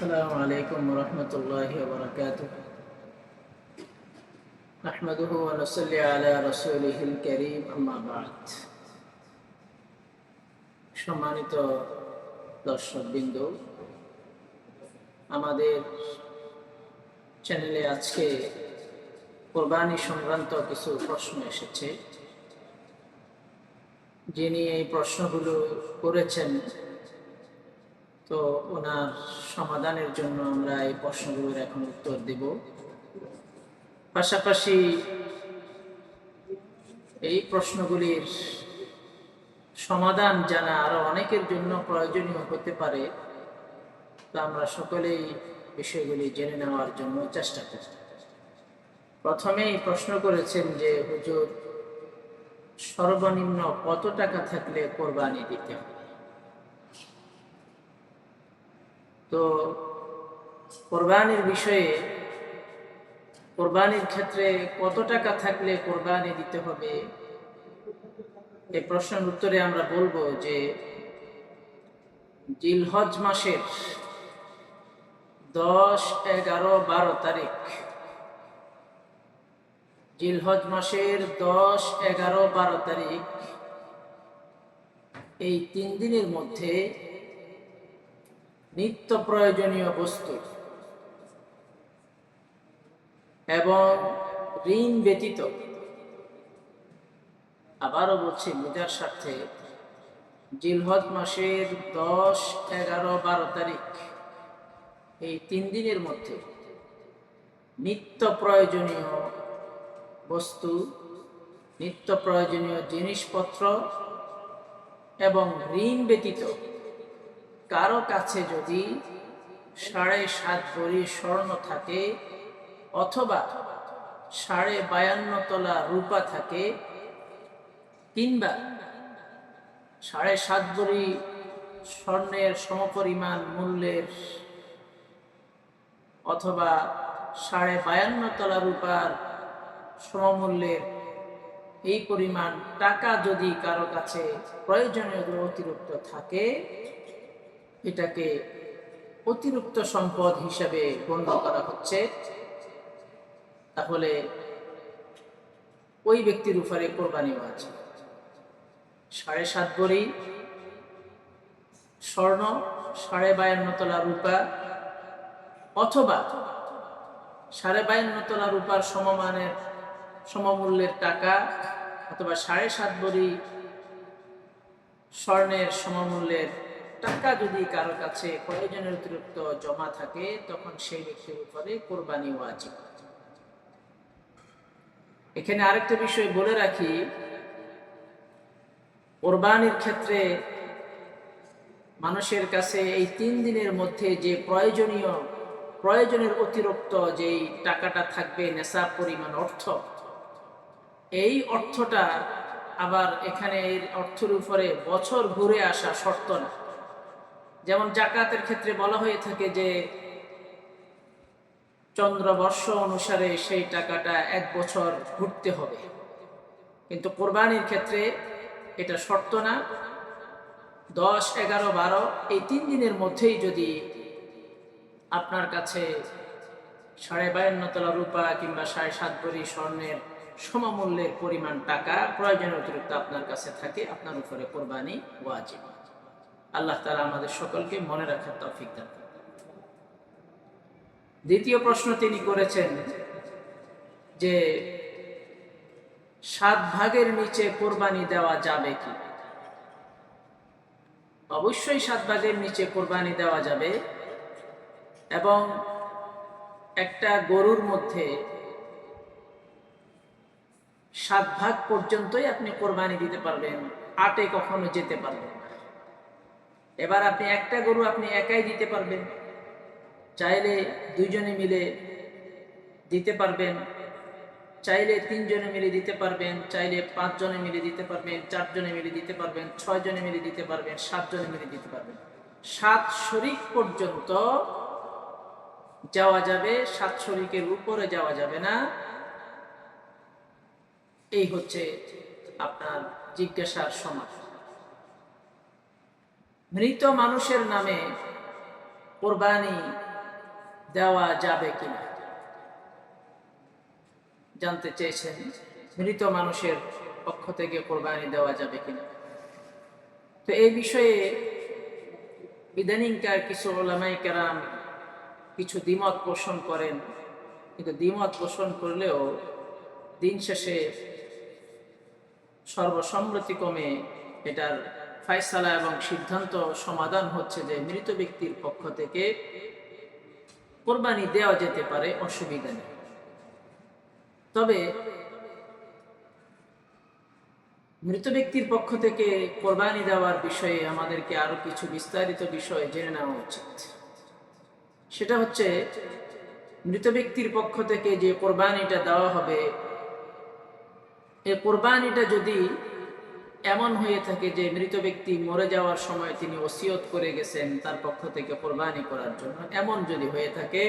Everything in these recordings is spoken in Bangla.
السلام عليكم ورحمة الله وبركاته نحمده ونصلي على رسوله الكريم أما بعد সম্মানিত দর্শকবৃন্দ, আমাদের চ্যানেলে আজকে কোরবানি সংক্রান্ত কিছু প্রশ্ন এসেছে। যিনি এই প্রশ্নগুলো করেছেন, তো ওনার সমাধানের জন্য আমরা এই প্রশ্নগুলোর এখন উত্তর দেব। পাশাপাশি এই প্রশ্নগুলির সমাধান জানা আরো অনেকের জন্য প্রয়োজনীয় হতে পারে, তা আমরা সকলেই বিষয়গুলি জেনে নেওয়ার জন্য চেষ্টা করি। প্রথমেই প্রশ্ন করেছেন যে হুজুর, সর্বনিম্ন কত টাকা থাকলে কোরবানি দিতে হবে? তো কোরবানির বিষয়ে, কোরবানির ক্ষেত্রে কত টাকা থাকলে কোরবানি দিতে হবে, এই প্রশ্নের উত্তরে আমরা বলবো যে জিলহজ মাসের 10, 11, 12 তারিখ, জিলহজ মাসের 10, 11, 12 তারিখ, এই 3 দিনের মধ্যে নিত্য প্রয়োজনীয় বস্তু এবং ঋণ ব্যতীত, আবারও বলছি বুঝার স্বার্থে, জিলহজ মাসের 10, 11, 12 তারিখ, এই 3 দিনের মধ্যে নিত্য প্রয়োজনীয় বস্তু, নিত্য প্রয়োজনীয় জিনিসপত্র এবং ঋণ ব্যতীত কারো কাছে যদি 7.5 ভরি স্বর্ণ থাকে অথবা 52.5 তোলা রূপা থাকে, কিংবা 7.5 ভরি স্বর্ণের সমপরিমাণ মূল্যের অথবা 52.5 তোলা রূপার সমমূল্যের এই পরিমাণ টাকা যদি কারো কাছে প্রয়োজনীয় অতিরিক্ত থাকে, এটাকে অতিরিক্ত সম্পদ হিসাবে গণ্য করা হচ্ছে। তাহলে ওই ব্যক্তির উপরে কোরবানি ওয়াজিব। 7.5 ভরি স্বর্ণ, 52.5 তোলা রূপা অথবা 52.5 তোলা রূপার সমমানের সমমূল্যের টাকা অথবা 7.5 ভরি স্বর্ণের সমমূল্যের টাকা যদি কারো কাছে প্রয়োজনের অতিরিক্ত জমা থাকে, তখন সেই ব্যক্তির উপরে কোরবানি ওয়াজিব। এখানে আরেকটা বিষয় বলে রাখি, কোরবানির ক্ষেত্রে মানুষের কাছে এই 3 দিনের মধ্যে যে প্রয়োজনের অতিরিক্ত যেই টাকাটা থাকবে, নেশাব পরিমাণ অর্থ, এই অর্থটা আবার এখানে এর অর্থের উপরে বছর ঘুরে আসা শর্ত না। যেমন জাকাতের ক্ষেত্রে বলা হয়ে থাকে যে চন্দ্রবর্ষ অনুসারে সেই টাকাটা 1 বছর ঘুরতে হবে, কিন্তু কোরবানির ক্ষেত্রে এটা শর্ত না। 10, 11, 12 এই 3 দিনের মধ্যেই যদি আপনার কাছে 52.5 তোলা রূপা কিংবা 7.5 ভরি স্বর্ণের সমমূল্যের পরিমাণ টাকা প্রয়োজনের অতিরিক্ত আপনার কাছে থাকে, আপনার উপরে কোরবানি ওয়াজিব। আল্লাহ তাআলা আমাদের সকলকে মনে রাখার তৌফিক দান করুন। দ্বিতীয় প্রশ্ন তিনি করেছেন যে 7 ভাগের নিচে কোরবানি দেওয়া যাবে কি? অবশ্যই 7 ভাগের নিচে কোরবানি দেওয়া যাবে, এবং একটা গরুর মধ্যে 7 ভাগ পর্যন্তই আপনি কোরবানি দিতে পারবেন, 8-এ কখনো যেতে পারবেন না। এবার আপনি একটা গরু আপনি একাই দিতে পারবেন, চাইলে 2 জনে মিলে দিতে পারবেন, চাইলে 3 জনে মিলে দিতে পারবেন, চাইলে 5 জনে মিলে দিতে পারবেন, 4 জনে মিলে দিতে পারবেন, 6 জনে মিলে দিতে পারবেন, 7 জনে মিলে দিতে পারবেন। 7 শরিক পর্যন্ত যাওয়া যাবে, 7 শরিকের উপরে যাওয়া যাবে না। এই হচ্ছে আপনার জিজ্ঞাসার সমাধান। মৃত মানুষের নামে কোরবানি দেওয়া যাবে কিনা জানতে চেয়েছেন। মৃত মানুষের পক্ষ থেকে কোরবানি দেওয়া যাবে কিনা। তো এই বিষয়ে ইদানিংকার কিছু উলামায়ে কেরাম কিছু দ্বিমত পোষণ করেন, কিন্তু দ্বিমত পোষণ করলেও দিন শেষে সর্বসম্মতিক্রমে এটার ফায়সালা এবং সিদ্ধান্ত সমাধান হচ্ছে যে মৃত ব্যক্তির পক্ষ থেকে কোরবানি দেওয়া যেতে পারে, অসুবিধা নেই। তবে মৃত ব্যক্তির পক্ষ থেকে কোরবানি দেওয়ার বিষয়ে আমাদেরকে আরো কিছু বিস্তারিত বিষয় জেনে নেওয়া উচিত। সেটা হচ্ছে, মৃত ব্যক্তির পক্ষ থেকে যে কোরবানিটা দেওয়া হবে, এই কোরবানিটা যদি এমন হয়ে থাকে যে মৃত ব্যক্তি মরে যাওয়ার সময় তিনি ওসিয়ত করে গেছেন তার পক্ষ থেকে কোরবানি করার জন্য, এমন যদি হয়ে থাকে,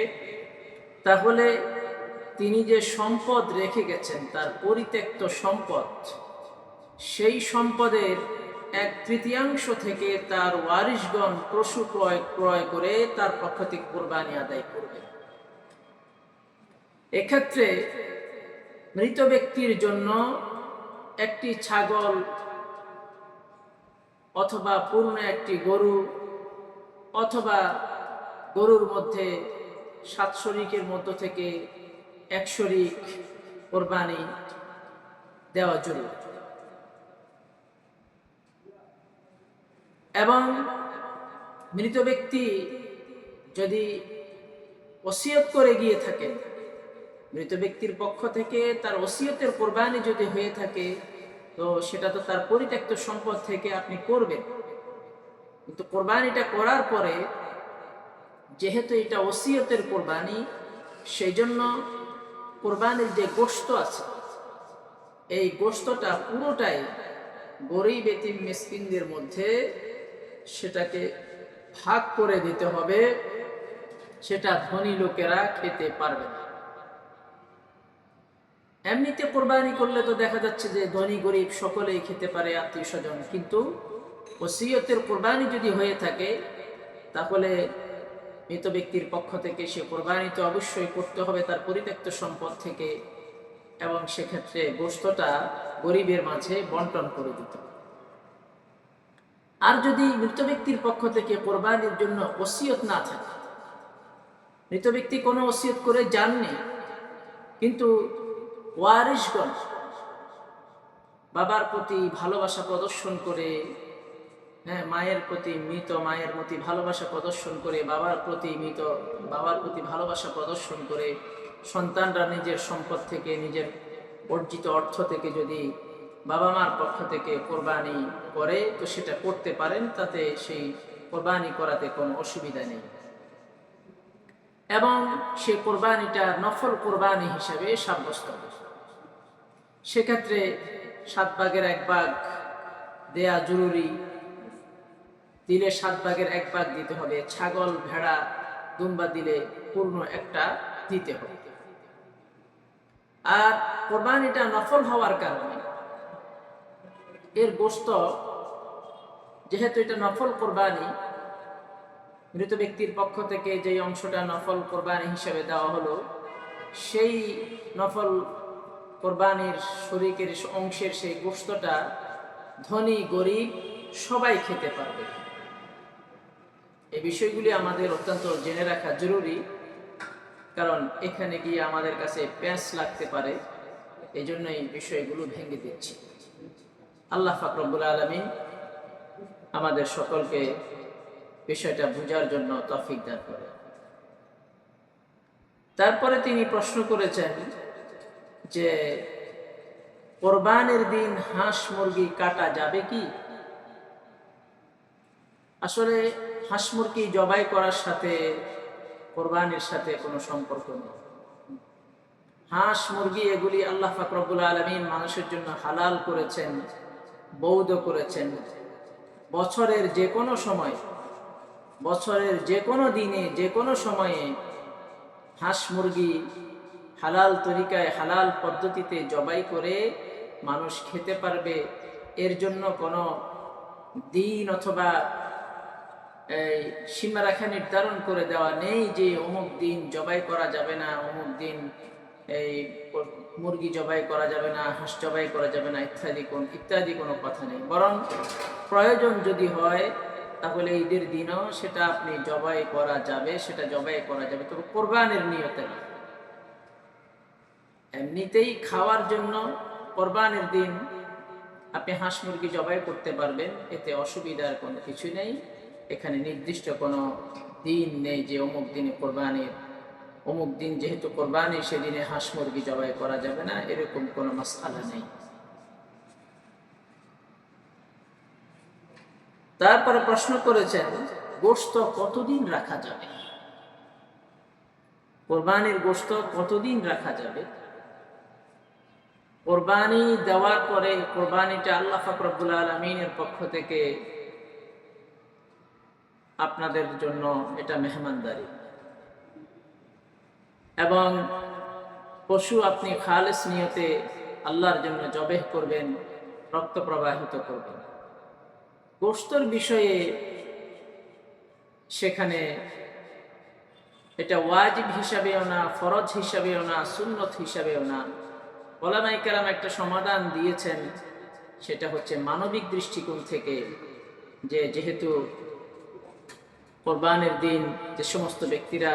তাহলে তিনি যে সম্পদ রেখে গেছেন তার পরিত্যক্ত সম্পদ, সেই সম্পদের 1/3 থেকে তার ওয়ারিশগণ পশু ক্রয় করে তার পক্ষ থেকে কোরবানি আদায় করবে। এক্ষেত্রে মৃত ব্যক্তির জন্য একটি ছাগল অথবা পূর্ণ একটি গরু অথবা গরুর মধ্যে 7 শরীকের মধ্য থেকে 1 শরীক কোরবানি দেওয়া জরুরি। এবং মৃত ব্যক্তি যদি ওসিয়ত করে গিয়ে থাকে, মৃত ব্যক্তির পক্ষ থেকে তার ওসিয়তের কোরবানি যদি হয়ে থাকে, তো সেটা তো তার পরিত্যক্ত সম্পদ থেকে আপনি করবেন। কিন্তু কোরবানিটা করার পরে যেহেতু এটা ওসিয়তের কোরবানি, সেই জন্য কোরবানির যে গোশত আছে, এই গোশতটা পুরোটাই গরীব এতিম মিসকিনদের মধ্যে সেটাকে ভাগ করে দিতে হবে, সেটা ধনী লোকেরা খেতে পারবে না। এমনিতে কোরবানি করলে তো দেখা যাচ্ছে যে ধনী গরিব সকলেই খেতে পারে, আত্মীয় স্বজন। কিন্তু ওসিয়তের কোরবানি যদি হয়ে থাকে, তাহলে মৃত ব্যক্তির পক্ষ থেকে সে কোরবানি তো অবশ্যই করতে হবে তার পরিত্যক্ত সম্পদ থেকে, এবং সেক্ষেত্রে গোশতটা গরিবের মাঝে বন্টন করে দিতে হবে। আর যদি মৃত ব্যক্তির পক্ষ থেকে কোরবানির জন্য ওসিয়ত না থাকে, মৃত ব্যক্তি কোনো ওসিয়ত করে যাননি, কিন্তু ওয়ারিশগণ বাবার প্রতি ভালোবাসা প্রদর্শন করে, মায়ের প্রতি, মৃত মায়ের প্রতি ভালোবাসা প্রদর্শন করে, বাবার প্রতি ভালোবাসা প্রদর্শন করে সন্তানরা নিজের সম্পদ থেকে, নিজের অর্জিত অর্থ থেকে যদি বাবা মার পক্ষ থেকে কোরবানি করে, তো সেটা করতে পারেন, তাতে সেই কোরবানি করাতে কোনো অসুবিধা নেই। এবং সেই কোরবানিটা নফল কোরবানি হিসেবে সাব্যস্ত হবে। সেক্ষেত্রে 7 ভাগের 1 ভাগ দেয়া জরুরি, দিলে 7 ভাগের 1 ভাগ দিতে হবে। ছাগল, ভেড়া, দুম্বা দিলে পূর্ণ একটা দিতে হবে। আর কোরবানিটা নফল হওয়ার কারণে এর গোশত, যেহেতু এটা নফল কোরবানি, মৃত ব্যক্তির পক্ষ থেকে যে অংশটা নফল কোরবানি হিসেবে দেওয়া হলো, সেই নফল কোরবানির শরীকের অংশের সেই গোশতটা ধনী গরিব সবাই খেতে পারবে। এই বিষয়গুলি আমাদের অত্যন্ত জেনে রাখা জরুরি, কারণ এখানে গিয়ে আমাদের কাছে প্যাঁচ লাগতে পারে। এই জন্য এই বিষয়গুলো ভেঙে দিচ্ছি। আল্লাহ পাক রব্বুল আলামিন আমাদের সকলকে বিষয়টা বুঝার জন্য তৌফিক দান করে। তারপরে তিনি প্রশ্ন করেছেন যে কোরবানির দিন হাঁস মুরগি কাটা যাবে কি? আসলে হাঁস মুরগি জবাই করার সাথে কোরবানির সাথে কোনো সম্পর্ক নেই। হাঁস মুরগি এগুলি আল্লাহ পাক রব্বুল আলামিন মানুষের জন্য হালাল করেছেন, বৈধ করেছেন। বছরের যে কোনো সময়, বছরের যে কোনো দিনে, যে কোনো সময়ে হাঁস মুরগি হালাল তরিকায়, হালাল পদ্ধতিতে জবাই করে মানুষ খেতে পারবে। এর জন্য কোনো দিন অথবা এই সীমারেখা নির্ধারণ করে দেওয়া নেই যে অমুক দিন জবাই করা যাবে না, অমুক দিন এই মুরগি জবাই করা যাবে না, হাঁস জবাই করা যাবে না, ইত্যাদি কোনো কথা নেই। বরং প্রয়োজন যদি হয় তাহলে ঈদের দিনও সেটা আপনি জবাই করা যাবে, সেটা জবাই করা যাবে, তবে কোরবানির নিয়তে না। এমনিতেই খাওয়ার জন্য কোরবানির দিন আপনি হাঁস মুরগি জবাই করতে পারবেন, এতে অসুবিধার কোনো কিছু নেই। এখানে নির্দিষ্ট কোনো দিন নেই যে অমুক দিনে কোরবানির, অমুক দিন যেহেতু কোরবানি সেদিনে হাঁস মুরগি জবাই করা যাবে না, এরকম কোনো মাসআলা নেই। তারপরে প্রশ্ন করেছেন গোশত কতদিন রাখা যাবে, কোরবানির গোশত কতদিন রাখা যাবে। কোরবানি দেওয়ার পরে কোরবানিটা আল্লাহ পাক রব্বুল আলামিনের পক্ষ থেকে আপনাদের জন্য এটা মেহমানদারি, এবং পশু আপনি খালেস নিয়তে আল্লাহর জন্য জবেহ করবেন, রক্ত প্রবাহিত করবেন। গোশতের বিষয়ে সেখানে এটা ওয়াজিব হিসাবেও না, ফরজ হিসাবেও না, সুন্নত হিসাবেও না। ওলামায়ে কেরাম একটা সমাধান দিয়েছেন, সেটা হচ্ছে মানবিক দৃষ্টিকোণ থেকে, যে যেহেতু কোরবানির দিন যে সমস্ত ব্যক্তিরা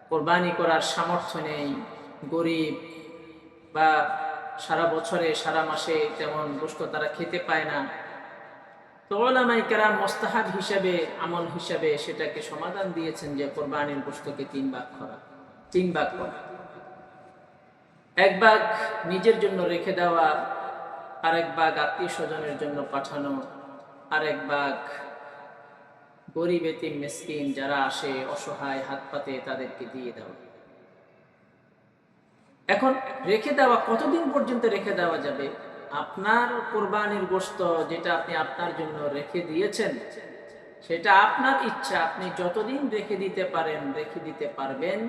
কোরবানি করার সামর্থ্য নেই, গরিব বা সারা বছরে সারা মাসে তেমন গোশত তারা খেতে পায় না, তো ওলামায়ে কেরাম মুস্তাহাব হিসাবে, আমল হিসাবে সেটাকে সমাধান দিয়েছেন যে কোরবানির গোশতকে তিন ভাগ করা। এক ভাগ নিজের জন্য রেখে দেওয়া, আরেক ভাগ আত্মীয় স্বজনের জন্য পাঠানো, আরেক ভাগ গরিব এতিম মিসকিন যারা আসে অসহায় হাত পাতে তাদেরকে দিয়ে দেওয়া। এখন রেখে দেওয়া কতদিন পর্যন্ত রেখে দেওয়া যাবে? আপনার কোরবানির গোশত যেটা আপনি আপনার জন্য রেখে দিয়েছেন সেটা আপনার ইচ্ছা, আপনি যতদিন রেখে দিতে পারেন রেখে দিতে পারবেন।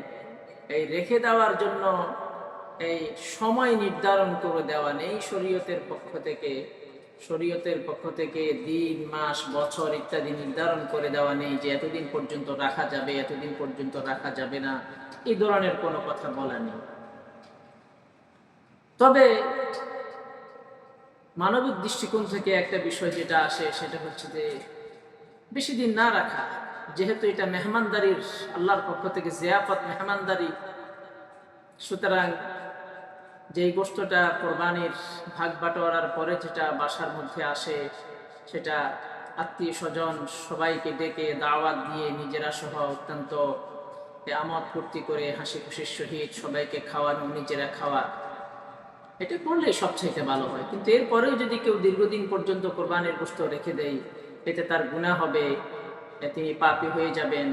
এই রেখে দেওয়ার জন্য এই সময় নির্ধারণ করে দেওয়া নেই শরীয়তের পক্ষ থেকে দিন, মাস, বছর ইত্যাদি নির্ধারণ করে দেওয়া নেই যে এতদিন পর্যন্ত রাখা যাবে, এতদিন পর্যন্ত রাখা যাবে না, এই ধরনের কোনো কথা বলা নেই। তবে মানবিক দৃষ্টিকোণ থেকে একটা বিষয় যেটা আসে সেটা হচ্ছে যে বেশি দিন না রাখা, যেহেতু এটা মেহমানদারির, আল্লাহর পক্ষ থেকে জিয়াফত, মেহমানদারি, সুতরাং যেই গোশতটা কোরবানির ভাগ বাটোয়ারার পরে যেটা বাসার মধ্যে আসে সেটা আত্মীয় স্বজন সবাইকে ডেকে দাওয়াত দিয়ে নিজেরা সহ অত্যন্ত আমোদ ফুর্তি করে হাসি খুশির সহিত সবাইকে খাওয়ানো, নিজেরা খাওয়া, এটা করলে সবচাইতে ভালো হয়। কিন্তু এরপরেও যদি কেউ দীর্ঘদিন পর্যন্ত কোরবানির গোশত রেখে দেয়, এতে তার গুনাহ হবে, তিনি পাপী হয়ে যাবেন।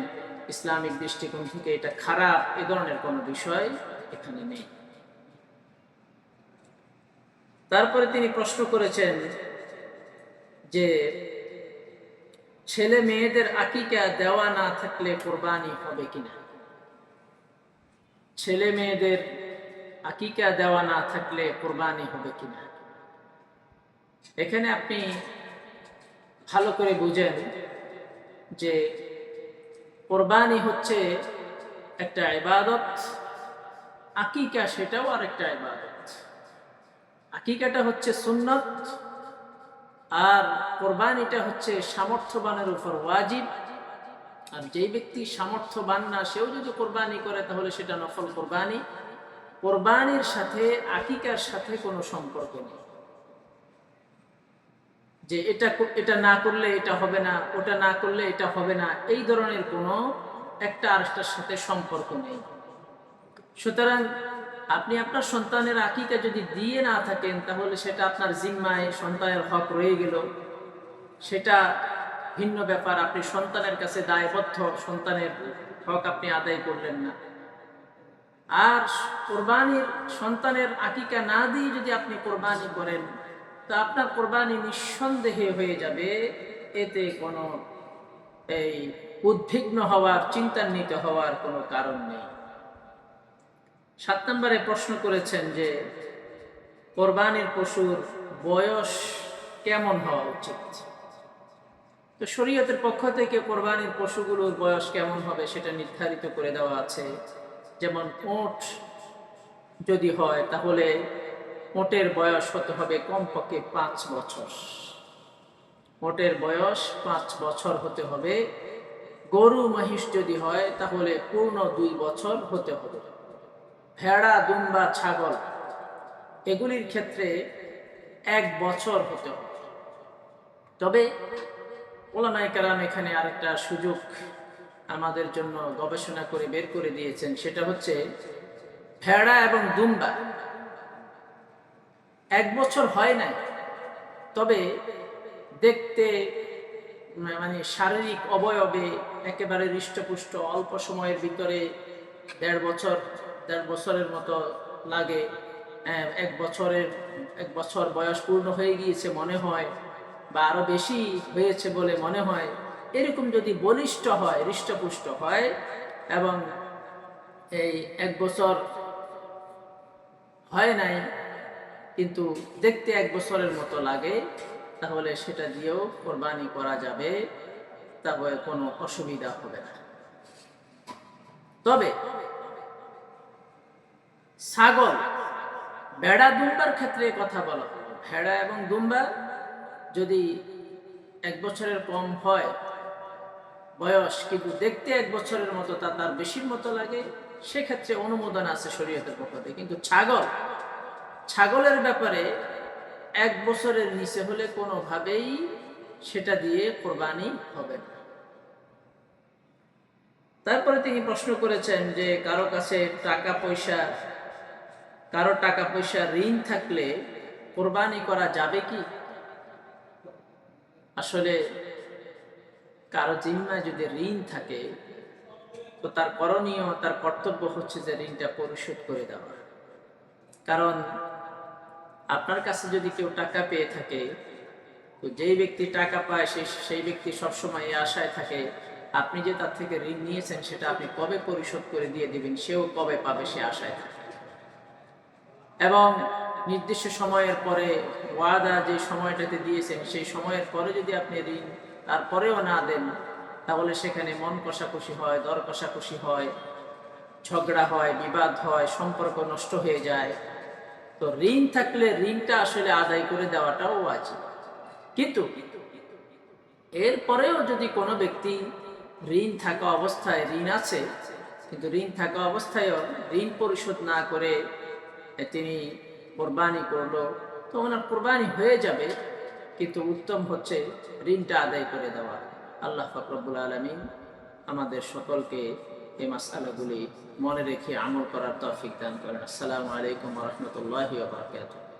ইসলামিক দৃষ্টিকোণ থেকে এটা খারাপ, এ ধরনের কোনো বিষয় এখানে নেই। তারপরে তিনি প্রশ্ন করেছেন যে ছেলে মেয়েদের আকিকা দেওয়া না থাকলে কোরবানি হবে কিনা। ছেলে মেয়েদের আকিকা দেওয়া না থাকলে কোরবানি হবে কিনা। এখানে আপনি ভালো করে বুঝেন যে কোরবানি হচ্ছে একটা ইবাদত, আকিকা সেটাও আরেকটা ইবাদত। আকিকাটা হচ্ছে সুন্নত, আর কোরবানিটা হচ্ছে সামর্থ্যবানের উপর ওয়াজিব। আর যেই ব্যক্তি সামর্থ্যবান না, সেও যদি কোরবানি করে তাহলে সেটা নফল কোরবানি। কোরবানির সাথে আকিকার সাথে কোনো সম্পর্ক নেই, যে এটা না করলে এটা হবে না, ওটা না করলে এটা হবে না, এই ধরনের কোনো একটা আরেকটার সাথে সম্পর্ক নেই। সুতরাং আপনি আপনার সন্তানের আকিকা যদি দিয়ে না থাকেন তাহলে সেটা আপনার জিম্মায়, সন্তানের হক রয়ে গেল, সেটা ভিন্ন ব্যাপার। আপনি সন্তানের কাছে দায়বদ্ধ, সন্তানের হক আপনি আদায় করলেন না। আর কোরবানির সন্তানের আকিকা না দিয়ে যদি আপনি কোরবানি করেন তো আপনার কোরবানি নিঃসন্দেহে হয়ে যাবে, এতে কোনো এই উদ্বিগ্ন হওয়ার, চিন্তান্বিত হওয়ার কোনো কারণ নেই। 7 নম্বরে প্রশ্ন করেছেন যে কোরবানির পশুর বয়স কেমন হওয়া উচিত। তো শরীয়তের পক্ষ থেকে কোরবানির পশুগুলোর বয়স কেমন হবে সেটা নির্ধারিত করে দেওয়া আছে। যেমন উট যদি হয় তাহলে উটের বয়স হতে হবে কমপক্ষে 5 বছর। উটের বয়স 5 বছর হতে হবে। গরু মহিষ যদি হয় তাহলে পূর্ণ 2 বছর হতে হবে। ভেড়া, দুম্বা, ছাগল এগুলির ক্ষেত্রে 1 বছর হতে হবে। তবে ওলামায়ে কেরাম এখানে আরেকটা সুযোগ আমাদের জন্য গবেষণা করে বের করে দিয়েছেন, সেটা হচ্ছে ভেড়া এবং দুম্বা 1 বছর হয় নাই, তবে দেখতে মানে শারীরিক অবয়বে একেবারে হৃষ্টপুষ্ট, অল্প সময়ের ভিতরে 1.5 বছরের মতো লাগে। 1 বছর বয়স পূর্ণ হয়ে গিয়েছে মনে হয়, বা আরো বেশি হয়েছে বলে মনে হয়, এরকম যদি বলিষ্ঠ হয়, হৃষ্টপুষ্ট হয় এবং এই 1 বছর হয় নাই কিন্তু দেখতে 1 বছরের মতো লাগে, তাহলে সেটা দিয়েও কোরবানি করা যাবে, তাহলে কোনো অসুবিধা হবে না। তবে ছাগল, ভেড়া, দুম্বার ক্ষেত্রে কথা বলা হলো। ভেড়া এবং দুম্বা যদি 1 বছরের কম হয় বয়স, কিন্তু দেখতে 1 বছরের মতো তার বেশির মতো লাগে, সেক্ষেত্রে অনুমোদন আছে শরীয়তের পক্ষ থেকে। কিন্তু ছাগলের ব্যাপারে 1 বছরের নিচে হলে কোনোভাবেই সেটা দিয়ে কোরবানি হবে না। তারপরে তিনি প্রশ্ন করেছেন যে কারো টাকা পয়সা ঋণ থাকলে কোরবানি করা যাবে কি? আসলে কারো জিম্মায় যদি ঋণ থাকে তো তার করণীয়, তার কর্তব্য হচ্ছে যে ঋণটা পরিশোধ করে দেওয়া। কারণ আপনার কাছে যদি কেউ টাকা পেয়ে থাকে, তো যেই ব্যক্তি টাকা পায় সেই ব্যক্তি সবসময় এই আশায় থাকে আপনি যে তার থেকে ঋণ নিয়েছেন সেটা আপনি কবে পরিশোধ করে দিয়ে দিবেন, সেও কবে পাবে সে আশায় থাকে। এবং নির্দিষ্ট সময়ের পরে ওয়াদা যে সময়টাতে দিয়েছেন সেই সময়ের পরে যদি আপনি ঋণ তারপরেও না দেন, তাহলে সেখানে মন কষাকষি হয়, দর কষাকষি হয়, ঝগড়া হয়, বিবাদ হয়, সম্পর্ক নষ্ট হয়ে যায়। তো ঋণ থাকলে ঋণটা আসলে আদায় করে দেওয়াটাও আছে। কিন্তু এরপরেও যদি কোনো ব্যক্তি ঋণ থাকা অবস্থায়, ঋণ আছে কিন্তু ঋণ থাকা অবস্থায়ও ঋণ পরিশোধ না করে তিনি কোরবানি করলো, তো ওনার কোরবানি হয়ে যাবে, কিন্তু উত্তম হচ্ছে ঋণটা আদায় করে দেওয়া। আল্লাহ পাক রব্বুল আলামিন আমাদের সকলকে এই মাসআলাগুলি মনে রেখে আমল করার তৌফিক দান করেন। আসসালামু আলাইকুম ওয়া রাহমাতুল্লাহি ওয়া বারাকাতুহু।